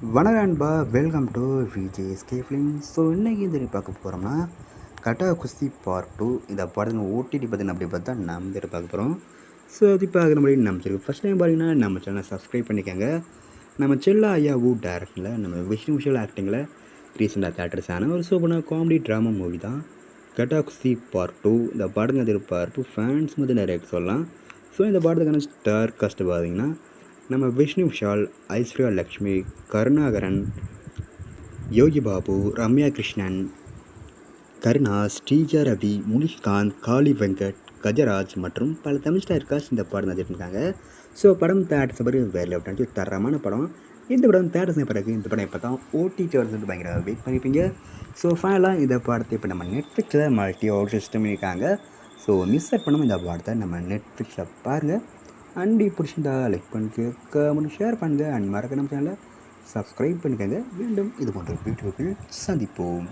வணக்கம் நண்பா, welcome to VJSK films. So இன்றைக்கி இந்த பார்க்க போகிறோம்னா கட்டா குஸ்தி பார்ட் 2 இந்த படத்துக்கு ஓடிடி பார்த்தீங்கன்னா அப்படி பார்த்தா நம்ம இதில் பார்க்க போகிறோம். ஸோ அது பார்க்குற மாதிரி நம்ம சரி ஃபஸ்ட் டைம் பார்த்தீங்கன்னா நம்ம சேனலை சப்ஸ்கிரைப் பண்ணிக்கோங்க. நம்ம செல்லா ஐயாவு டேரக்டரில் நம்ம விஷுவல் ஆக்டிங்கில் ரீசெண்டாக தேட்டர்ஸ் ஆன ஒரு சூப்பரான காமெடி ட்ராமா மூவி தான் கட்டா குஸ்தி பார்ட் 2. இந்த படத்துக்கு எதிர்பார்ப்பு ஃபேன்ஸ் வந்து நிறைய சொல்லலாம். ஸோ இந்த படத்துக்கான ஸ்டார் காஸ்ட் பார்த்தீங்கன்னா நம்ம விஷ்ணு விஷால், ஐஸ்வர்யா லக்ஷ்மி, கருணாகரன், யோகி பாபு, ரம்யா கிருஷ்ணன், கருணா, ஸ்ரீஜா ரவி, முனிஷ்காந்த், காளி வெங்கட், கஜராஜ் மற்றும் பல தமிழ் ஸ்டார் காஸ்ட் இந்த படம் நடிச்சிருக்காங்க. ஸோ படம் தேட்டர்ஸ் பிறகு வேலை அப்படின்னு தரமான படம். இந்த படம் தேட்டர்ஸ் பிறகு இந்த படம் இப்போ தான் ஓடிடி வந்து பயங்கர வெயிட் பண்ணியிருப்பீங்க. ஸோ ஃபைனலாக இந்த படத்தை இப்போ நம்ம நெட்ஃப்ளிக்ஸில் மல்டி அவுட் சிஸ்டம் பண்ணியிருக்காங்க. ஸோ மிஸ் பண்ணாமல் இந்த படத்தை நம்ம நெட்ஃப்ளிக்ஸில் பாருங்கள். அண்ட் பிடிச்சிருந்தா லைக் பண்ணுங்க, கமெண்ட் ஷேர் பண்ணுங்கள். அண்ட் மறக்க நம்ம சேனலை சப்ஸ்கிரைப் பண்ணிக்கோங்க. மீண்டும் இது போன்ற வீடியோக்கள் சந்திப்போம்.